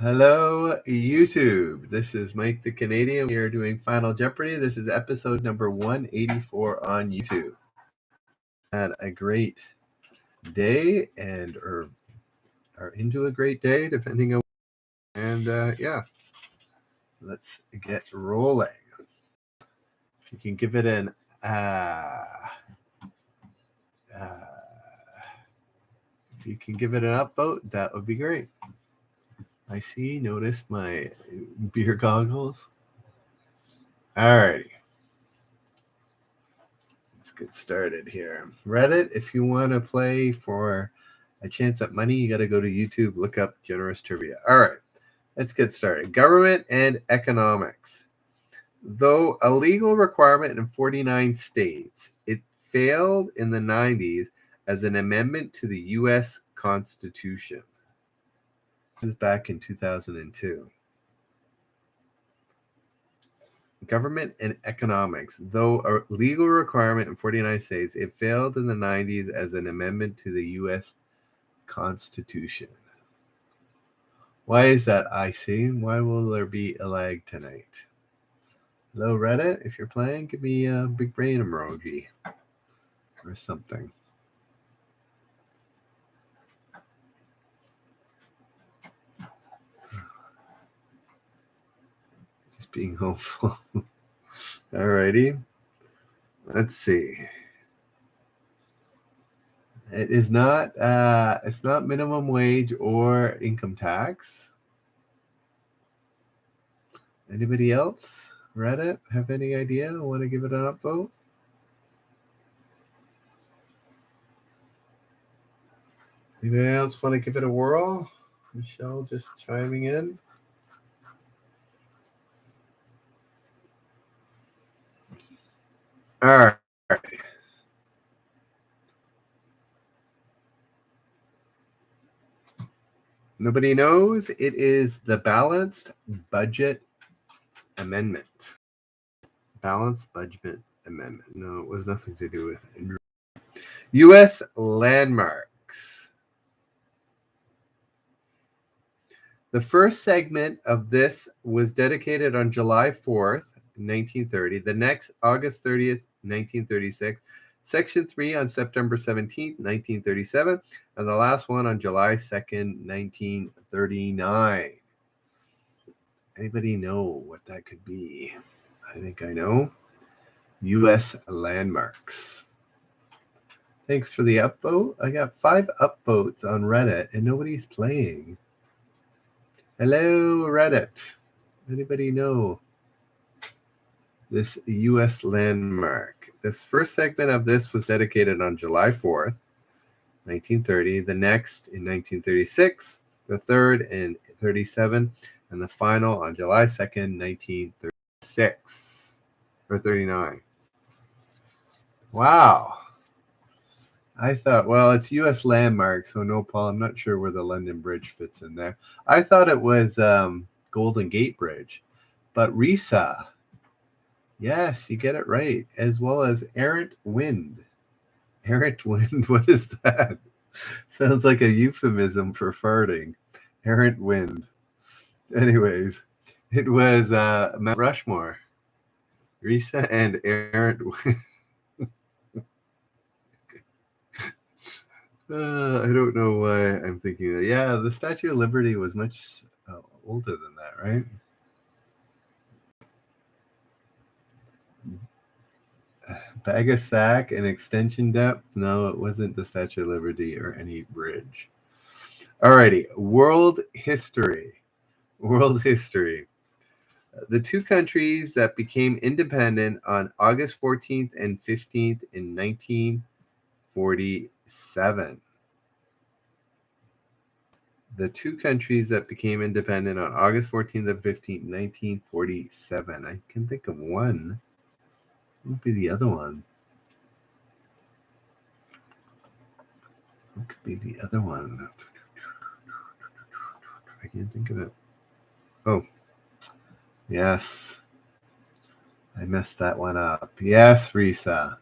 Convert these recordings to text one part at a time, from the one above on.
Hello, YouTube. This is Mike the Canadian. We are doing Final Jeopardy. This is episode number 184 on YouTube. Had a great day or are into a great day, depending on. And yeah, let's get rolling. If you can give it an if you can give it an upvote, that would be great. I see. Noticed my beer goggles. Alrighty. Let's get started here. Reddit, if you want to play for a chance at money, you got to go to YouTube, look up Generous Trivia. All right, let's get started. Government and economics. Though a legal requirement in 49 states, it failed in the 90s as an amendment to the U.S. Constitution. This is back in 2002. Government and economics. Though a legal requirement in 49 states, it failed in the 90s as an amendment to the U.S. Constitution. Why is that, I see? Why will there be a lag tonight? Hello, Reddit. If you're playing, give me a big brain emoji or something. Just being hopeful. Alrighty. Let's see. It is not. It's not minimum wage or income tax. Anybody else? Reddit, have any idea? Want to give it an upvote? Anybody else want to give it a whirl? Michelle just chiming in. All right. Nobody knows. It is the Balanced Budget Amendment. Balanced Budget Amendment. No, it was nothing to do with it. U.S. landmarks. The first segment of this was dedicated on July 4th, 1930. The next, August 30th, 1936. Section 3 on September 17th, 1937. And the last one on July 2nd, 1939. Anybody know what that could be? I think I know. U.S. landmarks. Thanks for the upvote. I got 5 upvotes on Reddit and nobody's playing. Hello, Reddit. Anybody know this U.S. landmark? This first segment of this was dedicated on July 4th, 1930. The next in 1936. The third in 37. And the final on July 2nd, 1936. Or 39. Wow. I thought, well, it's U.S. landmark, so no, Paul, I'm not sure where the London Bridge fits in there. I thought it was Golden Gate Bridge. But Risa, yes, you get it right, as well as errant wind. Errant wind, what is that? Sounds like a euphemism for farting. Errant wind. Anyways, it was Mount Rushmore. Risa and errant wind. I don't know why I'm thinking that. Yeah, the Statue of Liberty was much older than that, right? Bag of sack and extension depth? No, it wasn't the Statue of Liberty or any bridge. Alrighty, world history. World history. The two countries that became independent on August 14th and 15th in 1947. The two countries that became independent on August 14th and 15th, 1947. I can think of one. What would be the other one? What could be the other one? I can't think of it. Oh, yes. I messed that one up. Yes, Risa.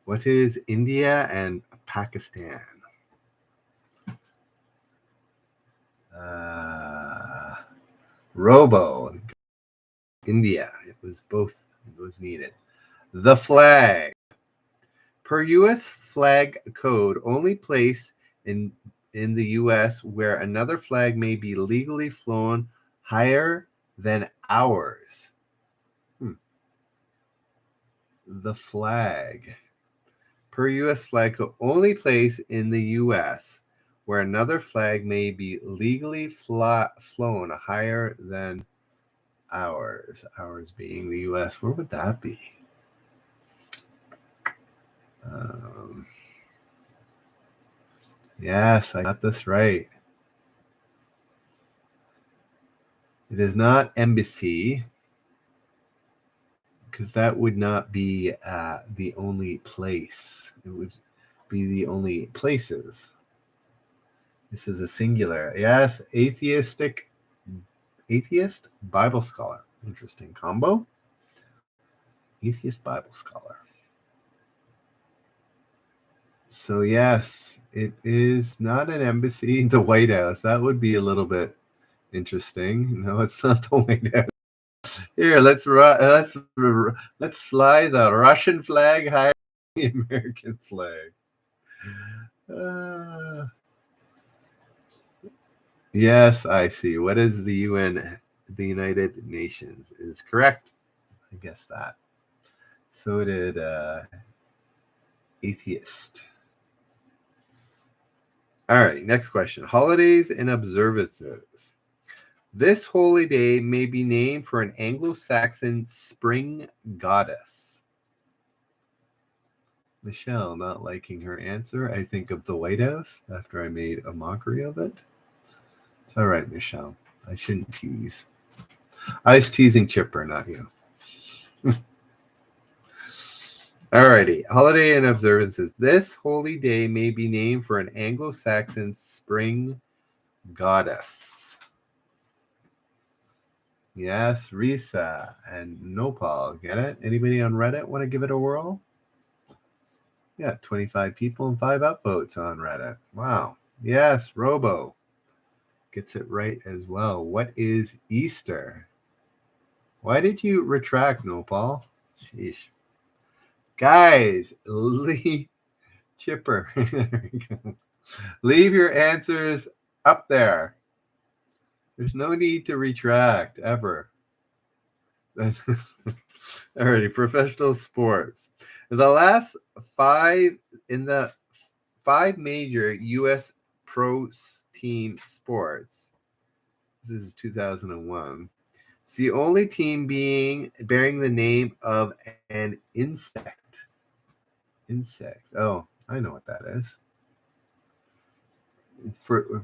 What is India and Pakistan? Robo, India. It was both. It was needed. The flag. Per U.S. flag code, only place in the U.S. where another flag may be legally flown higher than ours. The flag. Per U.S. flag code, only place in the U.S. where another flag may be legally flown higher than ours. Ours being the U.S. Where would that be? Yes, I got this right. It is not embassy, because that would not be the only place. It would be the only places. This is a singular. Yes, atheist Bible scholar. Interesting combo. Atheist Bible scholar. So yes, it is not an embassy. The White House. That would be a little bit interesting. No, it's not the White House. Here, let's fly the Russian flag higher than the American flag. Yes, I see. What is the UN? The United Nations is correct. I guess that. So did atheist. All right, next question. Holidays and observances. This holy day may be named for an Anglo-Saxon spring goddess. Michelle not liking her answer. I think of the White House after I made a mockery of it. It's all right, Michelle. I shouldn't tease. I was teasing Chipper, not you. Alrighty, holiday and observances. This holy day may be named for an Anglo-Saxon spring goddess. Yes, Risa and Nopal. Get it? Anybody on Reddit want to give it a whirl? Yeah, 25 people and 5 upvotes on Reddit. Wow. Yes, Robo gets it right as well. What is Easter? Why did you retract, Nopal? Sheesh. Guys, Chipper. There we go. Leave your answers up there. There's no need to retract ever. Alrighty, professional sports. The 5 major U.S. pro team sports. This is 2001. It's the only team bearing the name of an insect. Insect. Oh, I know what that is. For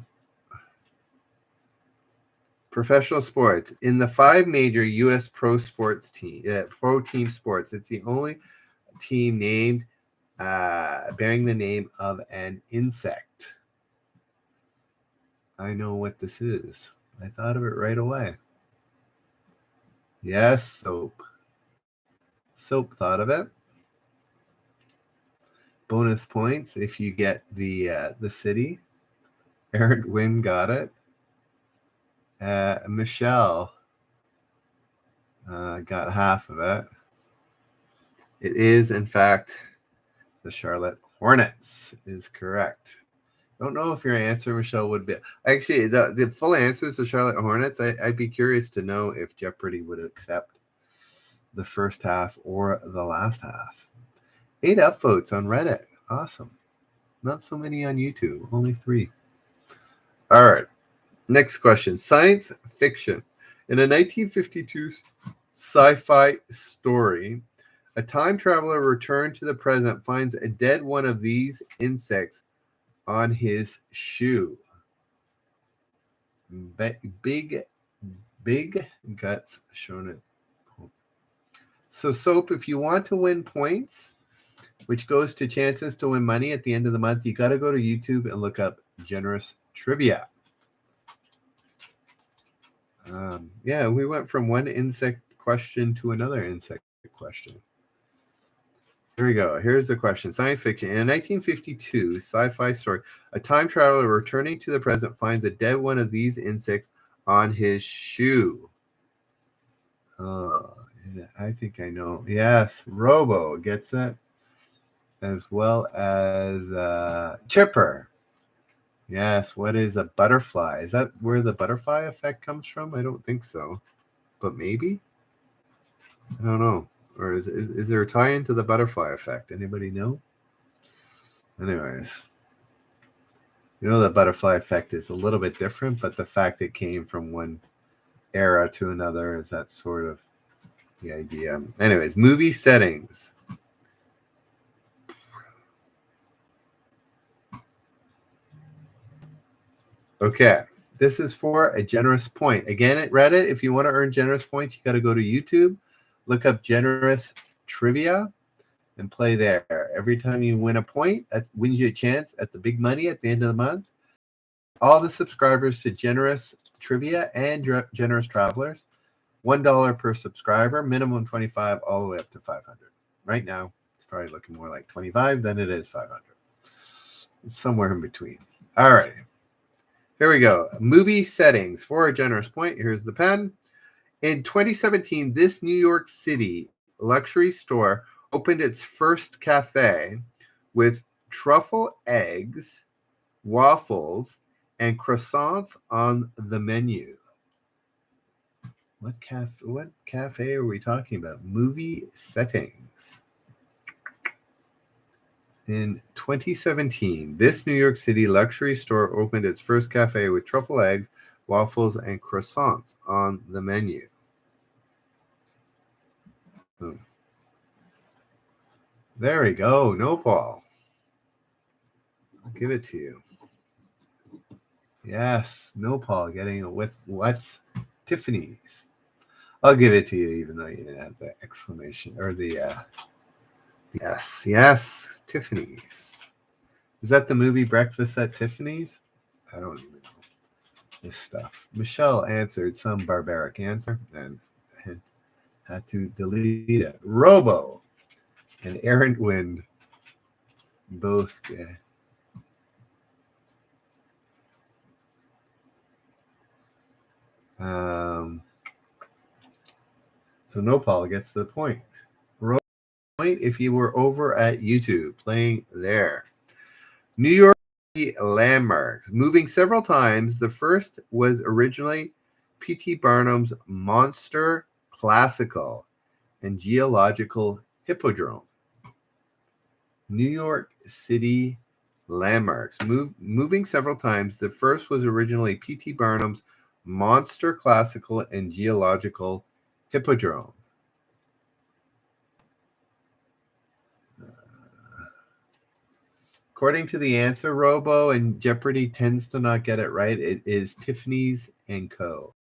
professional sports, in the 5 major U.S. pro team sports, it's the only team named bearing the name of an insect. I know what this is. I thought of it right away. Yes, soap. Soap thought of it. Bonus points if you get the city. Eric Wynn got it. Michelle got half of it. It is, in fact, the Charlotte Hornets is correct. Don't know if your answer, Michelle, would be actually the full answer is the Charlotte Hornets. I'd be curious to know if Jeopardy would accept the first half or the last half. 8 upvotes on Reddit. Awesome. Not so many on YouTube. Only 3. All right. Next question. Science fiction. In a 1952 sci-fi story, a time traveler returned to the present finds a dead one of these insects on his shoe. Big guts shown it. So, Soap, if you want to win points, which goes to chances to win money at the end of the month, you got to go to YouTube and look up Generous Trivia. Yeah, we went from one insect question to another insect question. Here we go. Here's the question. Science fiction. In a 1952 sci-fi story, a time traveler returning to the present finds a dead one of these insects on his shoe? Oh, I think I know. Yes, Robo gets it, as well as Chipper. Yes, what is a butterfly? Is that where the butterfly effect comes from? I don't think so, but maybe? I don't know. Or is there a tie-in to the butterfly effect? Anybody know? Anyways, you know the butterfly effect is a little bit different, but the fact it came from one era to another is that sort of the idea. Anyways, movie settings. Okay, this is for a generous point. Again, at Reddit, if you want to earn generous points, you got to go to YouTube, look up generous trivia, and play there. Every time you win a point, that wins you a chance at the big money at the end of the month. All the subscribers to Generous Trivia and Generous Travelers, $1 per subscriber, minimum 25, all the way up to 500. Right now, it's probably looking more like 25 than it is 500. It's somewhere in between. All right. Here we go. Movie settings for a generous point. Here's the pen. In 2017, this New York City luxury store opened its first cafe with truffle eggs, waffles, and croissants on the menu. What cafe are we talking about? Movie settings. In 2017, this New York City luxury store opened its first cafe with truffle eggs, waffles, and croissants on the menu. There we go. No, Paul. I'll give it to you. Yes, no, Paul. Getting it with what's Tiffany's. I'll give it to you, even though you didn't have the exclamation or the. Yes, Tiffany's. Is that the movie Breakfast at Tiffany's? I don't even know this stuff. Michelle answered some barbaric answer and had to delete it. Robo and Errant Wind both. So Nopal gets the point. Robo point if you were over at YouTube playing there. New York City landmarks. Moving several times, the first was originally P.T. Barnum's Monster Classical and Geological Hippodrome. New York City landmarks. Moving several times, the first was originally P.T. Barnum's Monster Classical and Geological Hippodrome. According to the answer, Robo, and Jeopardy tends to not get it right, it is Tiffany's & Co.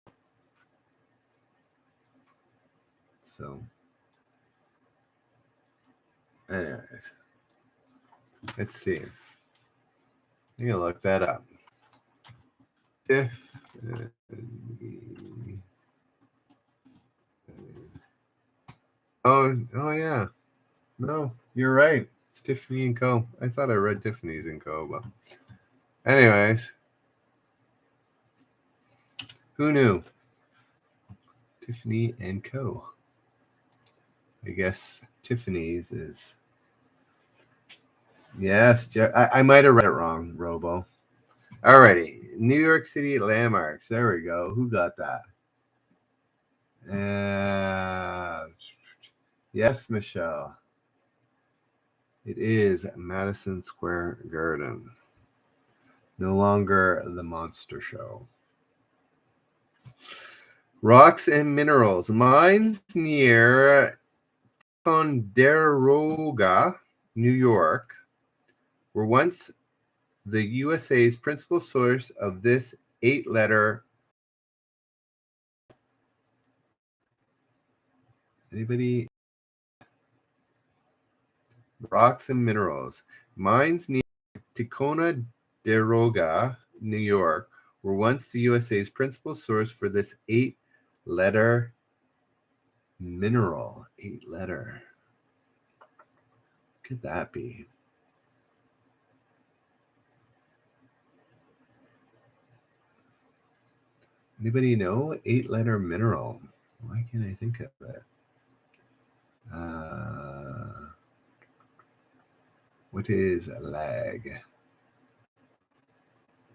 So, anyways, let's see. I'm going to look that up. Oh, yeah. No, you're right. It's Tiffany & Co. I thought I read Tiffany's & Co. But anyways, who knew? Tiffany & Co. I guess Tiffany's is... Yes, I might have read it wrong, Robo. Alrighty, New York City landmarks. There we go. Who got that? Yes, Michelle. It is Madison Square Garden. No longer the Monster Show. Rocks and minerals. Mines near Ticonderoga, New York, were once the USA's principal source of this 8-letter. Anybody? Rocks and minerals. Mines near Ticonderoga, New York, were once the USA's principal source for this 8-letter mineral. 8-letter. What could that be? Anybody know? 8-letter mineral. Why can't I think of it? What is lag?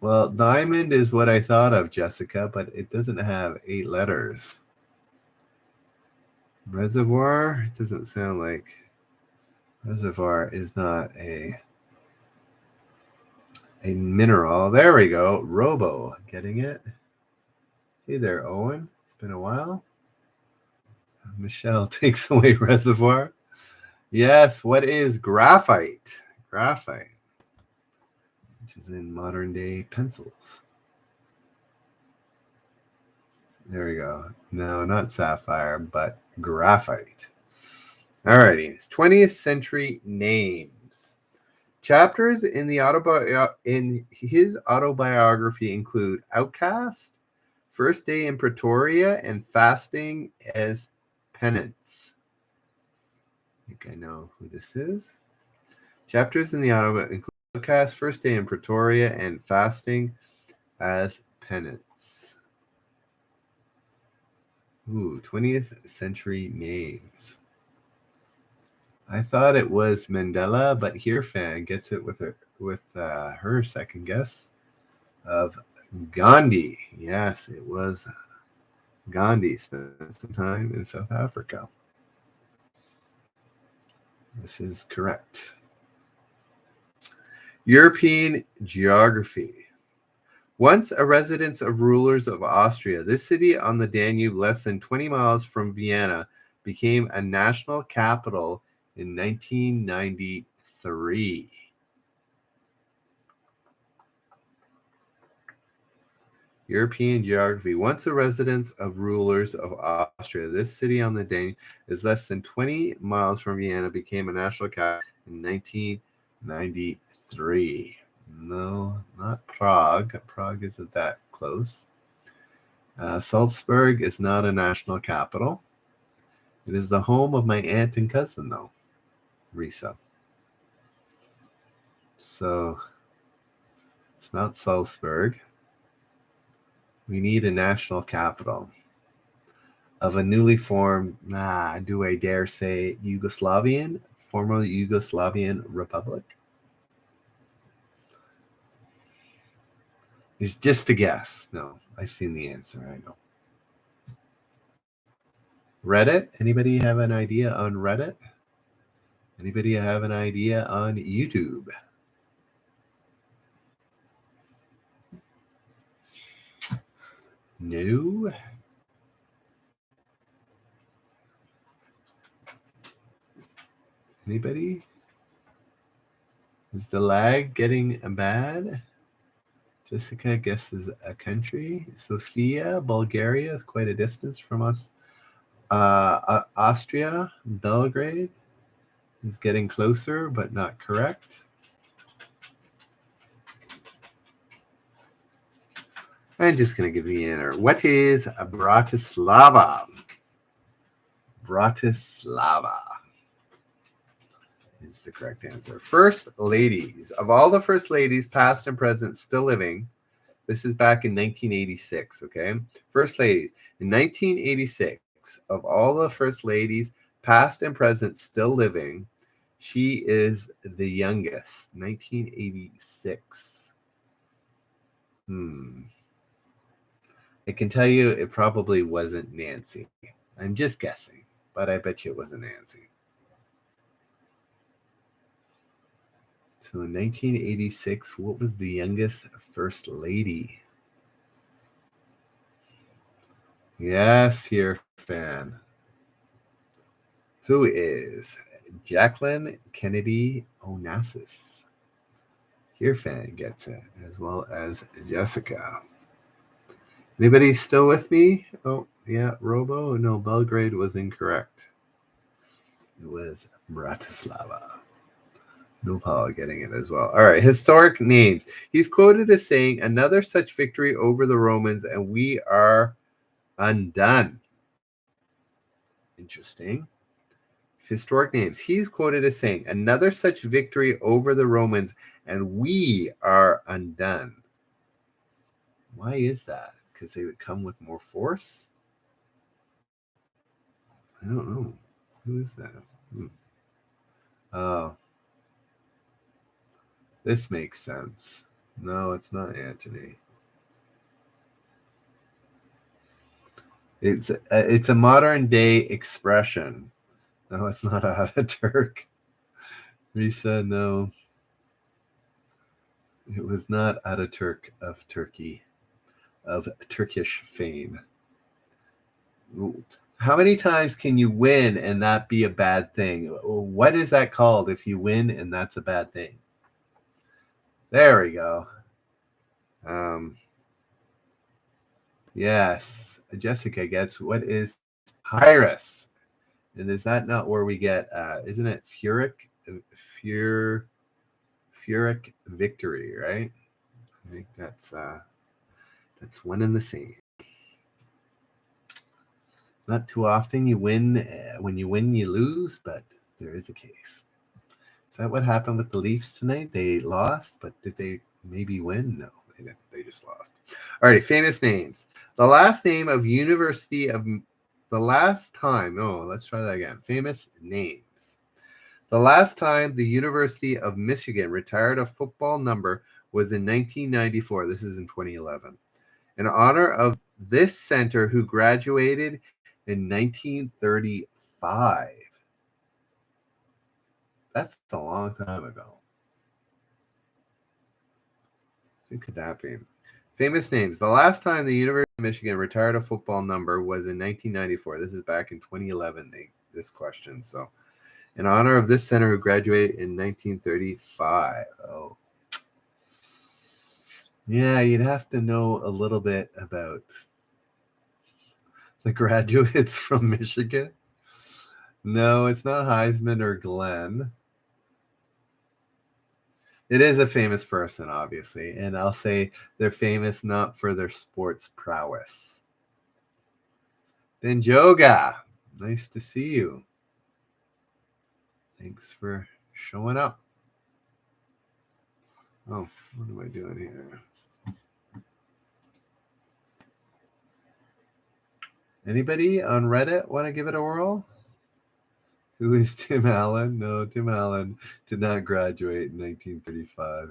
Well, diamond is what I thought of, Jessica, but it doesn't have 8 letters. Reservoir? It doesn't sound like reservoir is not a mineral. There we go. Robo. Getting it? Hey there, Owen. It's been a while. Michelle takes away reservoir. Yes, what is graphite? Graphite, which is in modern day pencils. There we go. No, not sapphire, but graphite. Alrighty, 20th century names. Chapters in his autobiography include Outcast, First Day in Pretoria, and Fasting as Penance. I think I know who this is. Chapters in the autobiography include Outcast, First Day in Pretoria, and Fasting as Penance. Ooh, 20th century names. I thought it was Mandela, but here fan gets it with her second guess of Gandhi. Yes, it was Gandhi. Spent some time in South Africa. This is correct. European geography. Once a residence of rulers of Austria, this city on the Danube, less than 20 miles from Vienna, became a national capital in 1993. European geography. Once a residence of rulers of Austria, this city on the Danube is less than 20 miles from Vienna, became a national capital in 1993. No, not Prague. Prague isn't that close. Salzburg is not a national capital. It is the home of my aunt and cousin, though, Risa. So it's not Salzburg. We need a national capital of a newly formed, do I dare say, former Yugoslavian republic? It's just a guess. No, I've seen the answer. I know. Reddit? Anybody have an idea on Reddit? Anybody have an idea on YouTube? No. Anybody? Is the lag getting bad? Jessica guesses a country. Sofia, Bulgaria is quite a distance from us. Austria, Belgrade is getting closer, but not correct. I'm just going to give you an answer. What is Bratislava? Bratislava is the correct answer. First ladies. Of all the first ladies, past and present, still living, this is back in 1986, okay? First ladies. In 1986, of all the first ladies, past and present, still living, she is the youngest. 1986. I can tell you it probably wasn't Nancy. I'm just guessing, but I bet you it wasn't Nancy. So in 1986, what was the youngest first lady? Yes, here, fan. Who is Jacqueline Kennedy Onassis? Here, fan gets it, as well as Jessica. Anybody still with me? Oh, yeah, Robo. No, Belgrade was incorrect. It was Bratislava. No Paul getting it as well. All right, historic names. He's quoted as saying, another such victory over the Romans, and we are undone. Interesting. Historic names. He's quoted as saying, another such victory over the Romans, and we are undone. Why is that? because they would come with more force? I don't know. Who is that? Oh, this makes sense. No, it's not Antony. It's a modern day expression. No, it's not Ataturk. Risa, no. It was not Ataturk of Turkey, of Turkish fame. How many times can you win and that be a bad thing? What is that called if you win and that's a bad thing? There we go. Yes, Jessica gets what is Pyrrhus? And is that not where we get, isn't it Pyrrhic victory, right? I think that's one and the same. Not too often you win. When you win, you lose, but there is a case. Is that what happened with the Leafs tonight? They lost, but did they maybe win? No, they didn't. They just lost. All right, famous names. The last name of University of the last time. Oh, let's try that again. Famous names. The last time the University of Michigan retired a football number was in 1994. This is in 2011. In honor of this center who graduated in 1935. That's a long time ago. Who could that be? Famous names. The last time the University of Michigan retired a football number was in 1994. This is back in 2011, this question. So, in honor of this center who graduated in 1935. Oh. Yeah, you'd have to know a little bit about the graduates from Michigan. No, it's not Heisman or Glenn. It is a famous person, obviously, and I'll say they're famous not for their sports prowess. Then Joga, nice to see you. Thanks for showing up. Oh, what am I doing here? Anybody on Reddit want to give it a whirl? Who is Tim Allen? No, Tim Allen did not graduate in 1935.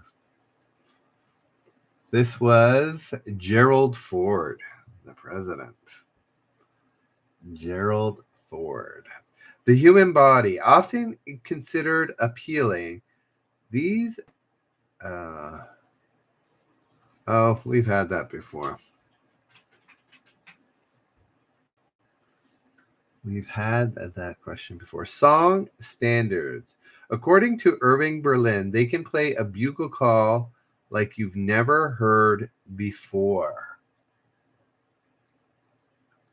This was Gerald Ford, the president. Gerald Ford. The human body, often considered appealing. These, we've had that before. We've had that question before. Song standards. According to Irving Berlin, they can play a bugle call like you've never heard before.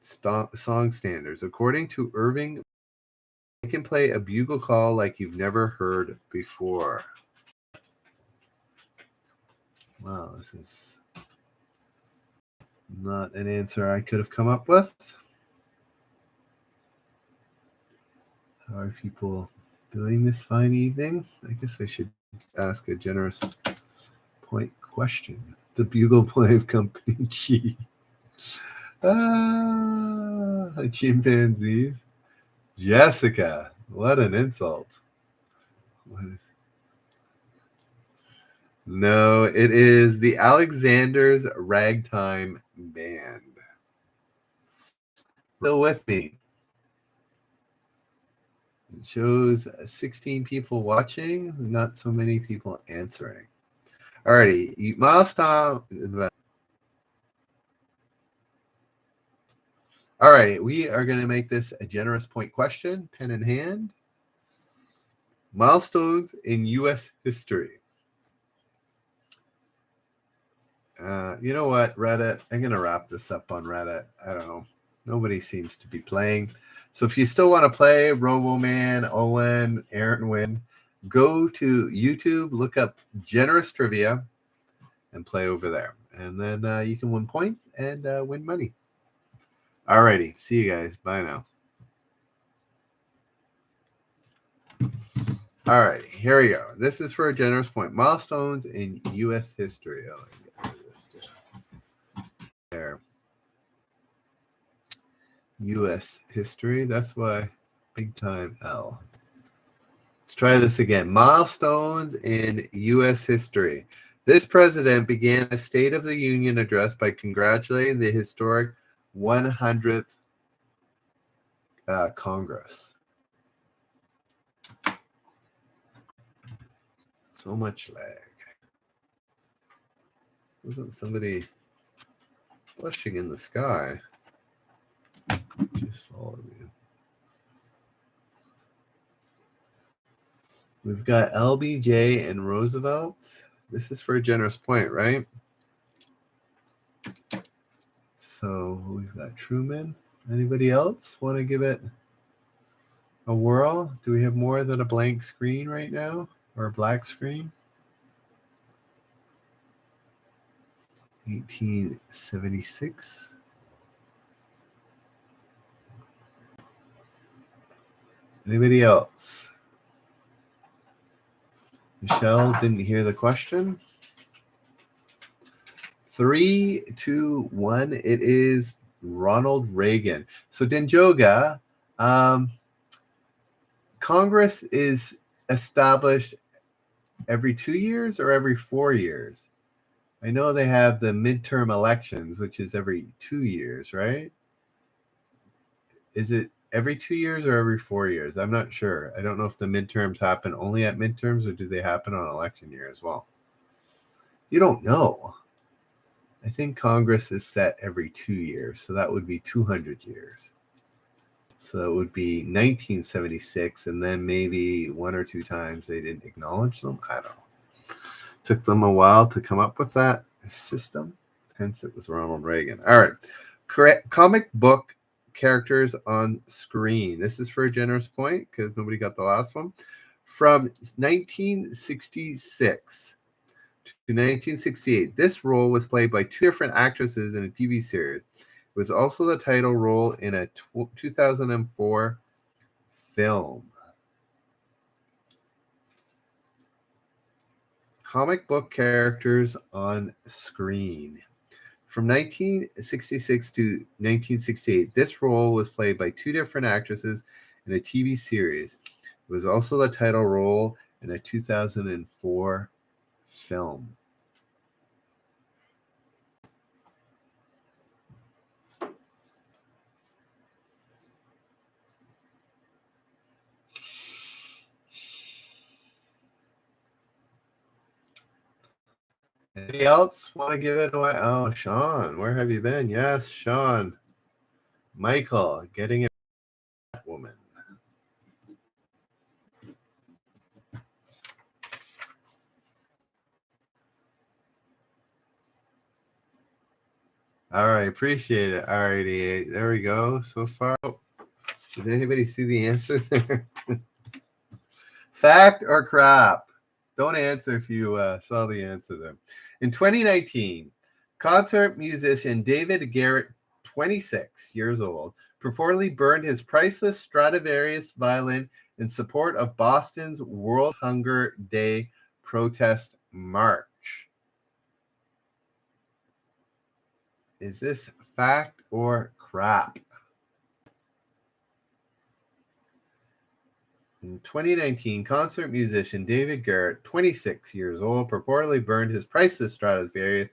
Song standards. According to Irving, they can play a bugle call like you've never heard before. Wow, this is not an answer I could have come up with. How are people doing this fine evening? I guess I should ask a generous point question. The bugle play of Company G. Chimpanzees. Jessica, what an insult. What is? No, it is the Alexander's Ragtime Band. Still with me. It shows 16 people watching, not so many people answering. Alrighty, milestone. All right, we are going to make this a generous point question, pen in hand. Milestones in U.S. history. You know what, Reddit? I'm going to wrap this up on Reddit. I don't know. Nobody seems to be playing. So if you still want to play RoboMan, Owen, Aaron Wynn, go to YouTube, look up Generous Trivia, and play over there. And then you can win points and win money. All righty. See you guys. Bye now. All right. Here we go. This is for a generous point. Milestones in U.S. history. Oh, there. U.S. history. That's why big time L. Let's try this again. Milestones in U.S. history. This president began a State of the Union address by congratulating the historic 100th Congress. So much lag. Wasn't somebody blushing in the sky? Just followed me. We've got LBJ and Roosevelt. This is for a generous point, right? So we've got Truman. Anybody else want to give it a whirl? Do we have more than a blank screen right now, or a black screen? 1876. Anybody else? Michelle didn't hear the question. 3, 2, 1. It is Ronald Reagan. So Denjoga, Congress is established every 2 years or every 4 years? I know they have the midterm elections, which is every 2 years, right? Is it every 2 years or every 4 years? I'm not sure. I don't know if the midterms happen only at midterms or do they happen on election year as well? You don't know. I think Congress is set every 2 years, so that would be 200 years. So it would be 1976, and then maybe 1 or 2 times they didn't acknowledge them. I don't know. Took them a while to come up with that system. Hence, it was Ronald Reagan. All right. Correct. Comic book characters on screen. This is for a generous point because nobody got the last one. From 1966 to 1968, this role was played by 2 different actresses in a TV series. It was also the title role in a 2004 film. Comic book characters on screen. From 1966 to 1968, this role was played by 2 different actresses in a TV series. It was also the title role in a 2004 film. Anybody else want to give it away? Oh, Sean, where have you been? Yes, Sean. Michael, getting it. Woman. All right, appreciate it. All righty, there we go. So far, did anybody see the answer there? Fact or crap? Don't answer if you saw the answer there. In 2019, concert musician David Garrett, 26 years old, purportedly burned his priceless Stradivarius violin in support of Boston's World Hunger Day protest march. Is this fact or crap? In 2019, concert musician David Garrett, 26 years old, purportedly burned his priceless Stradivarius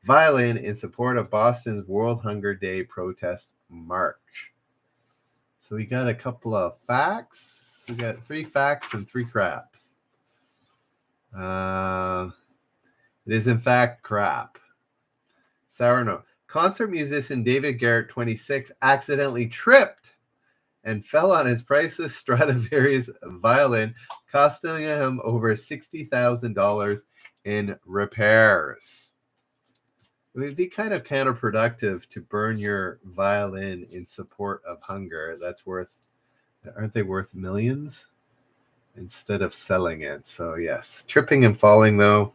violin in support of Boston's World Hunger Day protest march. So we got a couple of facts. We got 3 facts and 3 craps. It is in fact crap. Sour note. Concert musician David Garrett, 26, accidentally tripped and fell on his priceless Stradivarius violin, costing him over $60,000 in repairs. It would be kind of counterproductive to burn your violin in support of hunger. Aren't they worth millions? Instead of selling it. So yes, tripping and falling though,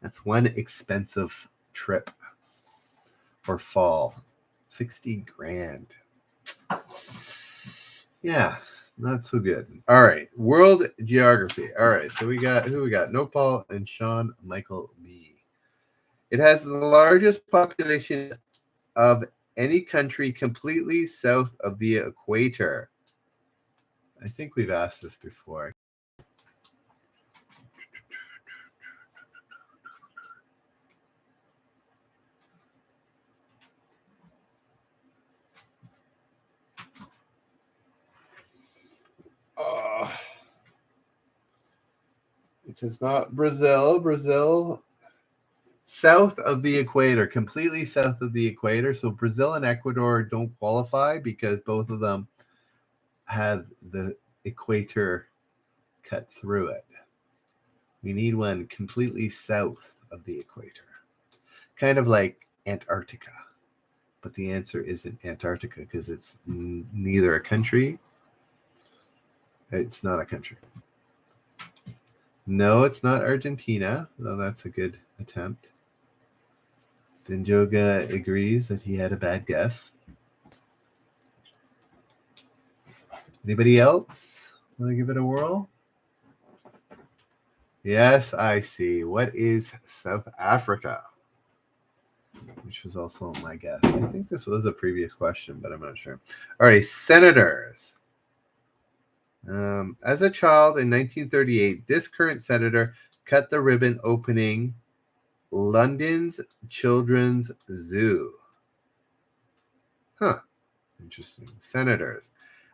that's one expensive trip or fall. 60 grand. Yeah, not so good. All right, world geography. All right, so we got Nopal and Sean Michael B. It has the largest population of any country completely south of the equator. I think we've asked this before. It is not Brazil. Brazil, south of the equator, completely south of the equator. So Brazil and Ecuador don't qualify because both of them have the equator cut through it. We need one completely south of the equator. Kind of like Antarctica. But the answer isn't Antarctica because it's neither a country. It's not a country. No, it's not Argentina, though that's a good attempt. Denjoga agrees that he had a bad guess. Anybody else want to give it a whirl? Yes, I see. What is South Africa? Which was also my guess. I think this was a previous question, but I'm not sure. All right, senators. As a child in 1938, this current senator cut the ribbon opening London's Children's Zoo. Huh. Interesting. Senators.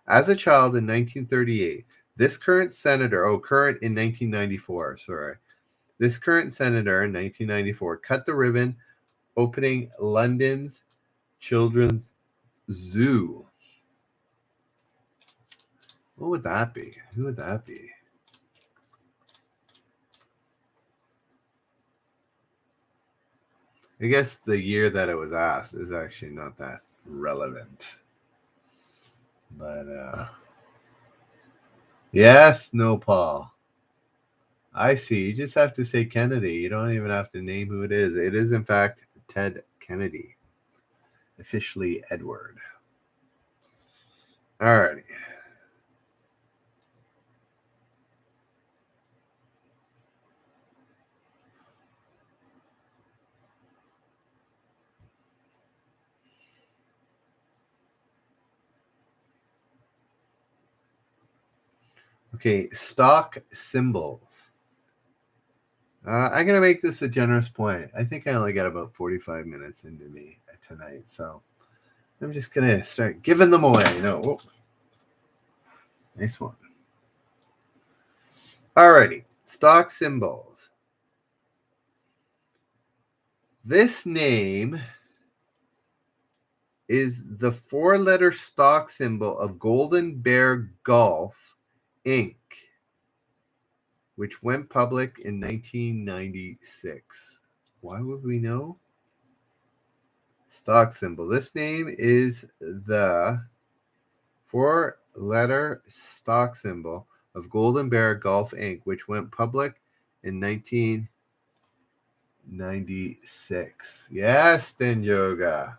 As a child in 1938, this current senator, current in 1994, sorry. This current senator in 1994 cut the ribbon opening London's Children's Zoo. What would that be? Who would that be? I guess the year that it was asked is actually not that relevant. But yes, no, Paul. I see. You just have to say Kennedy. You don't even have to name who it is. It is, in fact, Ted Kennedy. Officially Edward. All righty. Okay, stock symbols. I'm going to make this a generous point. I think I only got about 45 minutes into me tonight, so I'm just going to start giving them away. Nice one. Alrighty, stock symbols. This name is the four-letter stock symbol of Golden Bear Golf, Inc., which went public in 1996. Why would we know? Stock symbol. This name is the four-letter stock symbol of Golden Bear Golf, Inc., which went public in 1996. Yes, Denjoga.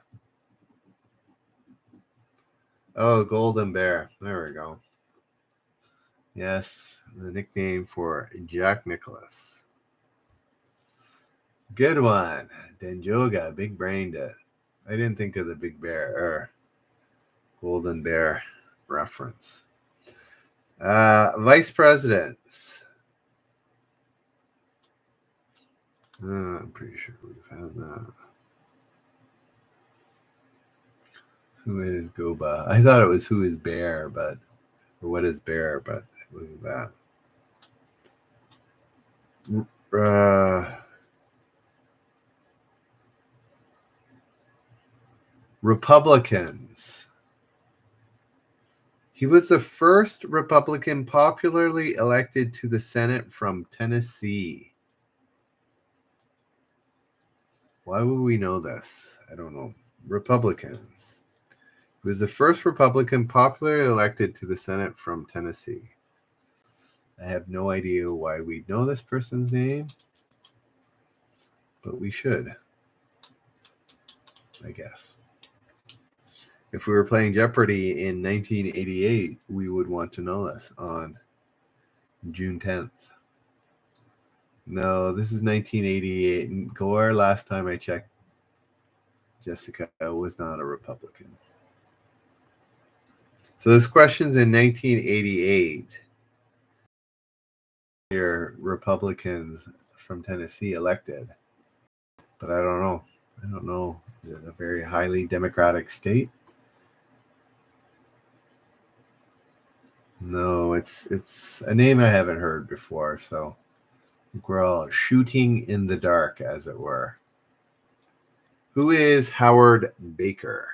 Oh, Golden Bear. There we go. Yes, the nickname for Jack Nicklaus. Good one. Denjoga, big brained it. I didn't think of the Big Bear or Golden Bear reference. Vice presidents. I'm pretty sure we've had that. Who is Goba? I thought it was Who is Bear, or What is Bear, but it wasn't that. Republicans. He was the first Republican popularly elected to the Senate from Tennessee. Why would we know this? I don't know. Republicans. He was the first Republican popularly elected to the Senate from Tennessee. I have no idea why we know this person's name, but we should, I guess. If we were playing Jeopardy in 1988, we would want to know this on June 10th. No, this is 1988. Gore, last time I checked, Jessica was not a Republican. So this question's in 1988. Your Republicans from Tennessee elected. But I don't know. I don't know. Is it a very highly Democratic state? No, it's a name I haven't heard before, so I think we're all shooting in the dark, as it were. Who is Howard Baker?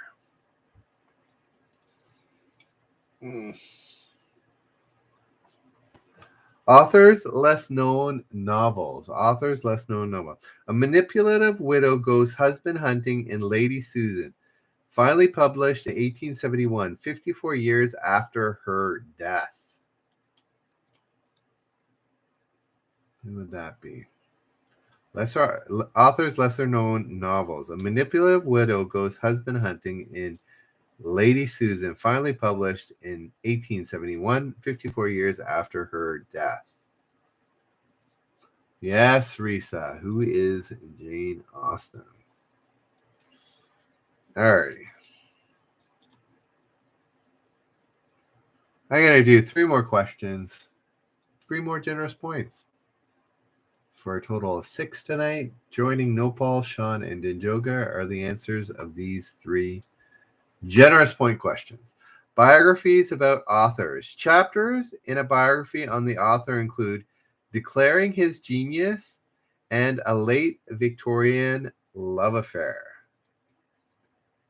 Authors, less known novels. Authors, less known novels. A manipulative widow goes husband hunting in Lady Susan. Finally published in 1871, 54 years after her death. Who would that be? Authors, lesser known novels. A manipulative widow goes husband hunting in Lady Susan, finally published in 1871, 54 years after her death. Yes, Risa. Who is Jane Austen? Alrighty. I'm going to do 3 more questions, 3 more generous points, for a total of 6 tonight. Joining Nopal, Sean, and Dinjoga are the answers of these 3 generous point questions. Biographies about authors. Chapters in a biography on the author include Declaring His Genius and A Late Victorian Love Affair.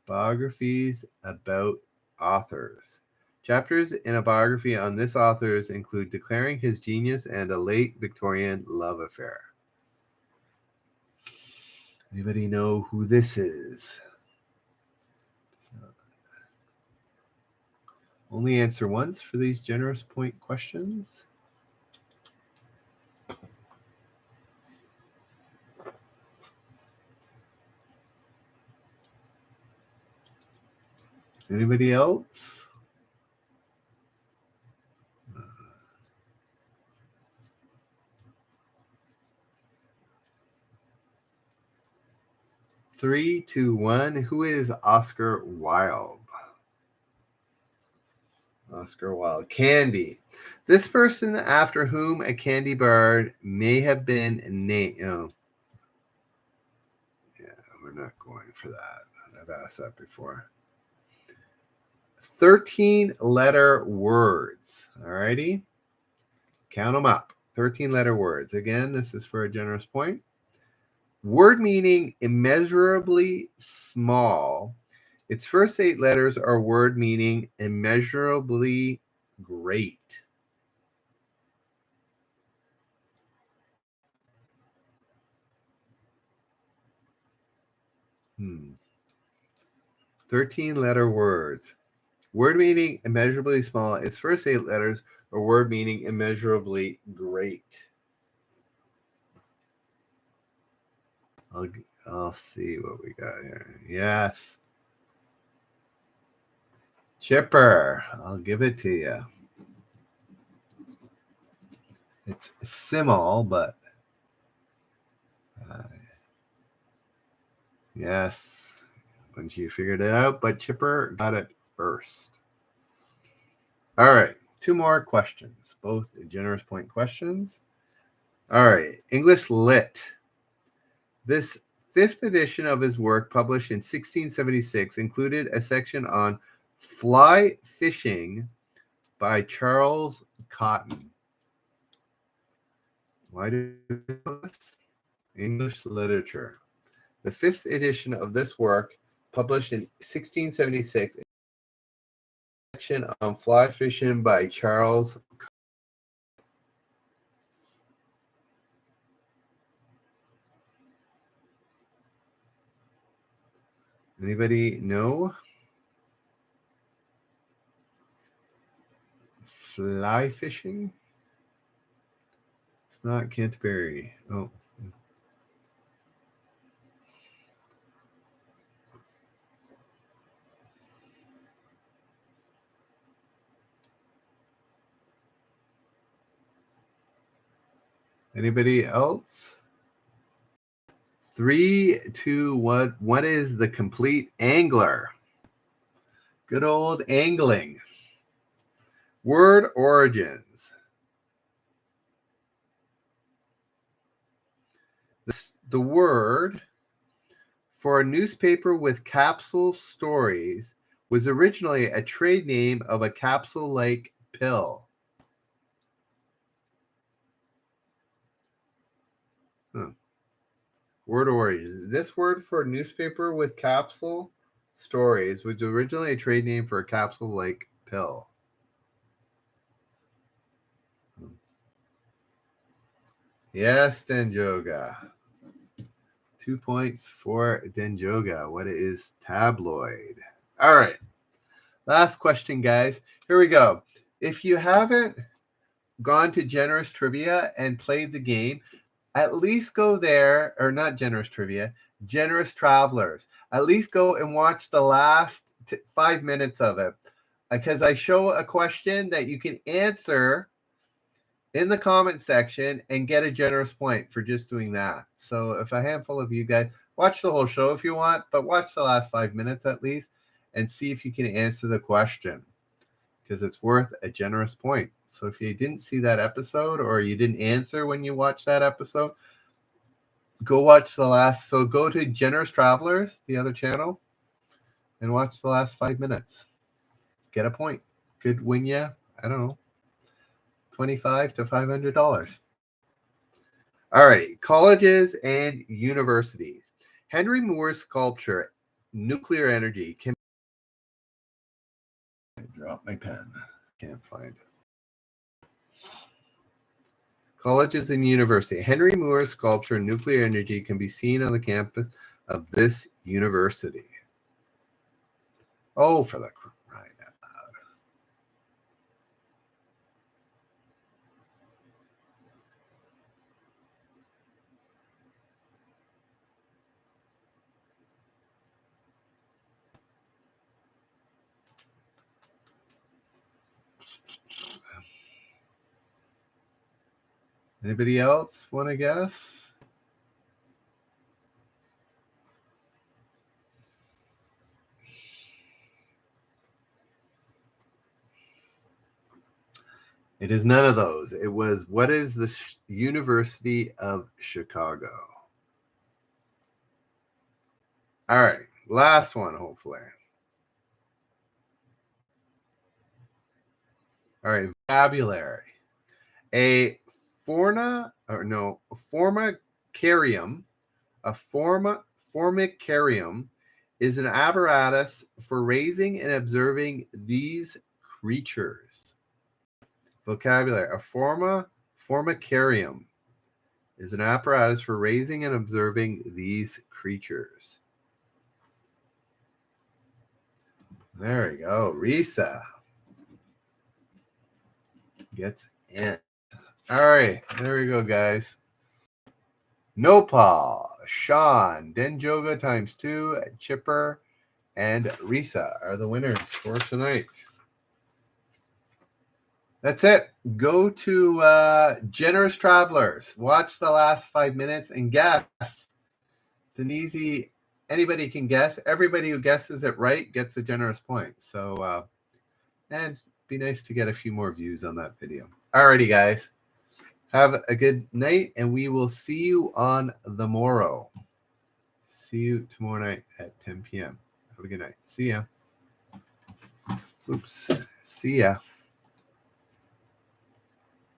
Biographies about authors. Chapters in a biography on this author include Declaring His Genius and A Late Victorian Love Affair. Anybody know who this is? Only answer once for these generous point questions. Anybody else? Three, two, one. Who is Oscar Wilde? Oscar Wilde. Candy. This person after whom a candy bar may have been named. Oh. Yeah, we're not going for that. I've asked that before. 13-letter words. Alrighty. Count them up. 13-letter words. Again, this is for a generous point. Word meaning immeasurably small. Its first 8 letters are word meaning immeasurably great. Hmm. 13-letter words. Word meaning immeasurably small. Its first 8 letters are word meaning immeasurably great. I'll see what we got here. Yes. Chipper. I'll give it to you. It's simul, but yes. Once you figured it out, but Chipper got it first. All right. 2 more questions, both generous point questions. All right. English Lit. This 5th edition of his work, published in 1676, included a section on fly fishing by Charles Cotton. Why do we know this? English literature. The 5th edition of this work, published in 1676, section on fly fishing by Charles. Anybody know? Fly fishing? It's not Canterbury. Oh. Anybody else? 3, 2, 1. What is the complete angler? Good old angling. Word origins. The word for a newspaper with capsule stories was originally a trade name of a capsule-like pill. Word origins. This word for newspaper with capsule stories was originally a trade name for a capsule-like pill. Yes, Denjoga. 2 points for Denjoga. What is tabloid? All right. Last question, guys. Here we go. If you haven't gone to Generous Trivia and played the game, at least go there, or not Generous Trivia, Generous Travelers. At least go and watch the last 5 minutes of it, because I show a question that you can answer in the comment section and get a generous point for just doing that. So if a handful of you guys watch the whole show if you want, but watch the last 5 minutes at least and see if you can answer the question, because it's worth a generous point. So if you didn't see that episode or you didn't answer when you watched that episode, go watch the last. So go to Generous Travelers, the other channel, and watch the last 5 minutes. Get a point. Could win you, I don't know, $25 to $500. All right, colleges and universities. Henry Moore's sculpture, Nuclear Energy, can... I dropped my pen. Can't find it. Colleges and university. Henry Moore's sculpture, Nuclear Energy, can be seen on the campus of this university. Oh, for the crying out loud. Anybody else want to guess? It is none of those. It was, what is the University of Chicago? All right, last one, hopefully. All right, vocabulary. A formicarium, formicarium is an apparatus for raising and observing these creatures. Vocabulary. A formicarium is an apparatus for raising and observing these creatures. There we go. Risa gets in. All right, there we go, guys. Nopal, Sean, Denjoga times 2, Chipper, and Risa are the winners for tonight. That's it. Go to Generous Travelers. Watch the last 5 minutes and guess. It's an easy, anybody can guess. Everybody who guesses it right gets a generous point. So, and be nice to get a few more views on that video. Alrighty, guys. Have a good night, and we will see you on the morrow. See you tomorrow night at 10 p.m. Have a good night. See ya. Oops. See ya.